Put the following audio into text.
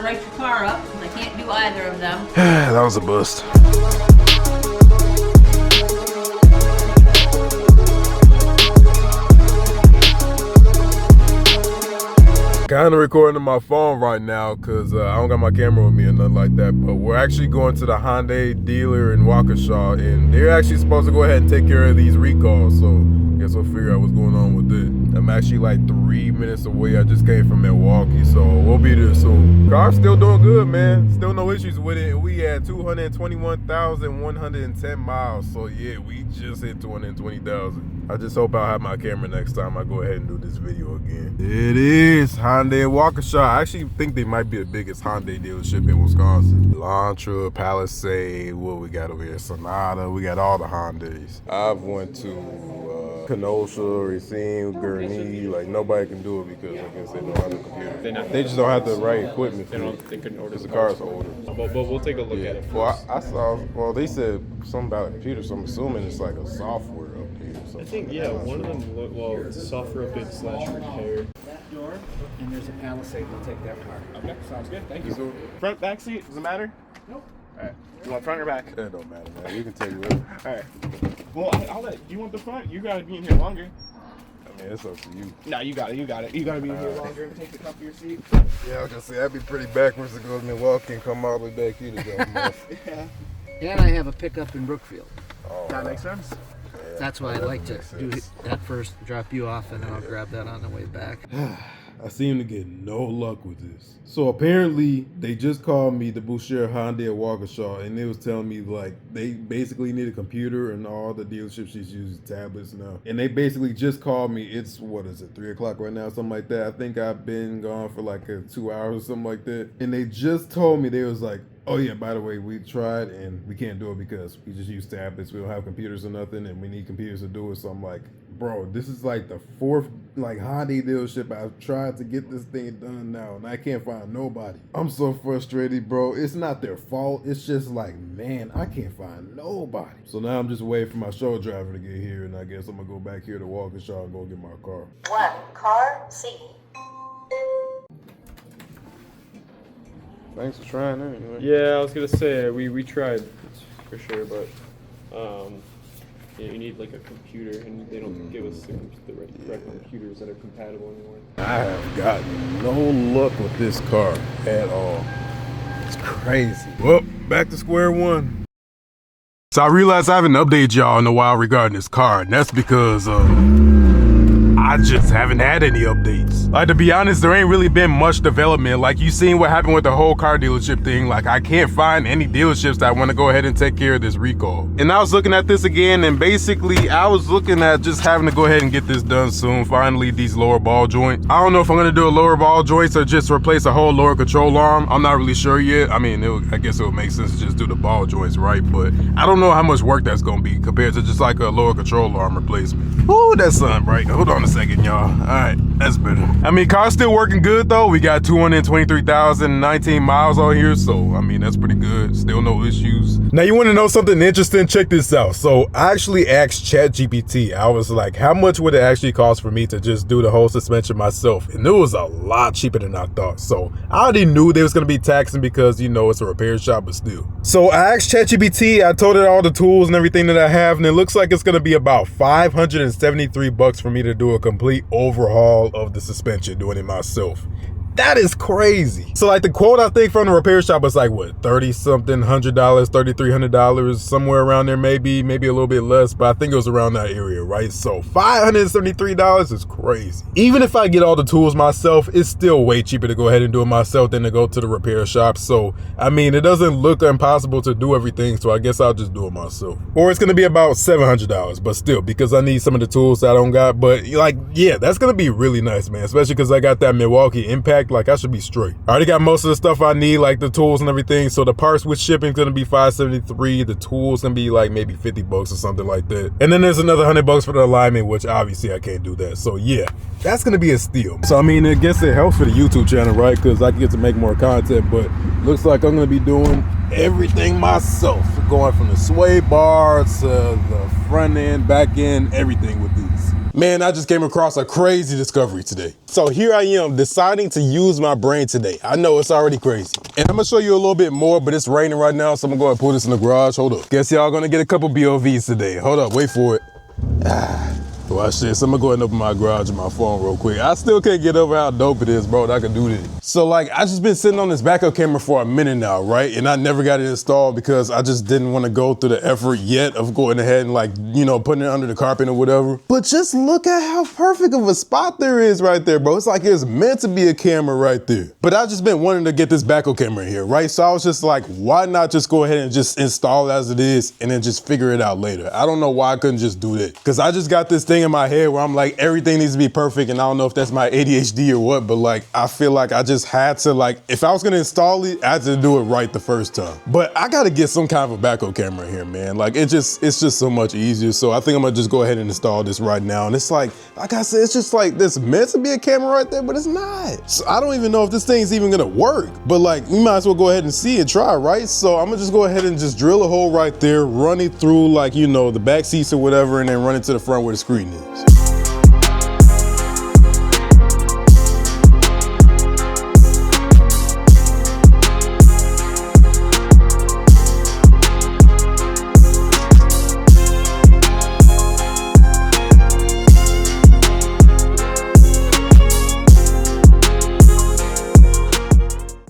write your car up, because I can't do either of them. That was a bust. Kind of recording on my phone right now because I don't got my camera with me or nothing like that, but we're actually going to the Hyundai dealer in Waukesha, and they're actually supposed to go ahead and take care of these recalls, so I guess we'll figure out what's going on with it. I'm actually like 3 minutes away. I just came from Milwaukee, so we'll be there soon. Car's still doing good, man. Still no issues with it. We had 221,110 miles, so yeah, we just hit 220,000. I just hope I'll have my camera next time I go ahead and do this video again. It is Hyundai Waukesha. I actually think they might be the biggest Hyundai dealership in Wisconsin. Elantra, Palisade, what we got over here? Sonata, we got all the Hyundais. I've went to Kenosha, Racine, Gurnee, like nobody can do it because I guess they don't have the computer. They just don't have the right equipment for it. They couldn't order because the car's older. But we'll take a look at it. Well, I saw, well, they said something about a computer, so I'm assuming it's like a software update or something. I think, yeah, one of them, well, it's a software update / repair. That door, and there's a Palisade. We'll take that car. Okay, sounds good. Thank you. Front, back seat, does it matter? Nope. All right. You want front or back? It don't matter, man. You can take it with. All right. Well, I'll let you want the front. You gotta be in here longer. I mean, it's up to you. No, you got it. You gotta be in here longer and take the comfier seat. Yeah, I was gonna say that'd be pretty backwards to go to Milwaukee and come all the way back here to go. Yeah. And I have a pickup in Brookfield. Oh, That makes sense. yeah, That's why I'd like to do sense. that first, drop you off, and then I'll grab that on the way back. I seem to get no luck with this. So apparently they just called me, the Boucher Hyundai at Waukesha, and they was telling me like they basically need a computer, and all the dealerships just use tablets now. And they basically just called me. It's, what is it, 3 o'clock right now, something like that. I think I've been gone for like 2 hours or something like that. And they just told me, they was like, oh yeah, by the way, we tried and we can't do it because we just use tablets. We don't have computers or nothing, and we need computers to do it. So I'm like, bro, this is like the 4th like Hyundai dealership I've tried to get this thing done now, and I can't find nobody. I'm so frustrated, bro. It's not their fault. It's just like, man, I can't find nobody. So now I'm just waiting for my show driver to get here, and I guess I'm gonna go back here to Waukesha and go get my car. 1 car seat. Thanks for trying anyway. Yeah, I was gonna say we tried for sure, but yeah, you need like a computer, and they don't give us the right computers that are compatible anymore. I have gotten no luck with this car at all. It's crazy. Well, back to square one. So I realized I haven't updated y'all in a while regarding this car, and that's because I just haven't had any updates. Like, to be honest, there ain't really been much development. Like, you seen what happened with the whole car dealership thing. Like, I can't find any dealerships that want to go ahead and take care of this recall. And I was looking at this again, and basically I was looking at just having to go ahead and get this done soon. Finally, these lower ball joints. I don't know if I'm gonna do a lower ball joints or just replace a whole lower control arm. I'm not really sure yet. I mean, I guess it would make sense to just do the ball joints, right? But I don't know how much work that's gonna be compared to just like a lower control arm replacement. Ooh, that's something, right? Hold on a second, y'all. All right, that's better. I mean, car's still working good though. We got 223,019 miles on here, so I mean, that's pretty good. Still no issues. Now, you want to know something interesting? Check this out. So I actually asked ChatGPT. I was like, how much would it actually cost for me to just do the whole suspension myself? And it was a lot cheaper than I thought. So I already knew they was gonna be taxing because, you know, it's a repair shop, but still. So I asked ChatGPT. I told it all the tools and everything that I have, and it looks like it's gonna be about $573 for me to do a complete overhaul of the suspension, doing it myself. That is crazy. So like the quote I think from the repair shop was like what, $30-something, $100, $3,300, somewhere around there, maybe a little bit less, but I think it was around that area, right? So $573 is crazy. Even if I get all the tools myself, it's still way cheaper to go ahead and do it myself than to go to the repair shop. So I mean, it doesn't look impossible to do everything, so I guess I'll just do it myself. Or it's gonna be about $700, but still, because I need some of the tools that I don't got. But like, yeah, that's gonna be really nice, man, especially because I got that Milwaukee Impact. Like, I should be straight. I already got most of the stuff I need, like the tools and everything. So the parts with shipping is gonna be $573. The tools gonna be like maybe $50 or something like that. And then there's another $100 for the alignment, which obviously I can't do that. So yeah, that's gonna be a steal. So I mean, I guess it helps for the YouTube channel, right? Because I get to make more content. But looks like I'm gonna be doing everything myself, going from the sway bar to the front end, back end, everything with these. Man, I just came across a crazy discovery today. So here I am deciding to use my brain today. I know it's already crazy. And I'm gonna show you a little bit more, but it's raining right now, so I'm gonna go ahead and pull this in the garage. Hold up. Guess y'all gonna get a couple BOVs today. Hold up, wait for it. Watch this. I'm gonna go ahead and open my garage with my phone real quick. I still can't get over how dope it is, bro, that I can do this. So like, I just been sitting on this backup camera for a minute now, right? And I never got it installed because I just didn't want to go through the effort yet of going ahead and like, you know, putting it under the carpet or whatever. But just look at how perfect of a spot there is right there, bro. It's like it's meant to be a camera right there. But I just been wanting to get this backup camera in here, right? So I was just like, why not just go ahead and just install it as it is and then just figure it out later? I don't know why I couldn't just do that. Because I just got this thing in my head where I'm like, everything needs to be perfect, and I don't know if that's my ADHD or what, but like, I feel like I just had to, like, if I was gonna install it, I had to do it right the first time. But I gotta get some kind of a backup camera in here, man. Like, it's just so much easier. So I think I'm gonna just go ahead and install this right now. And it's like I said, it's just like, this meant to be a camera right there, but it's not. So I don't even know if this thing's even gonna work, but like, we might as well go ahead and see and try, right? So I'm gonna just go ahead and just drill a hole right there, run it through, like, you know, the back seats or whatever, and then run it to the front where the screen is.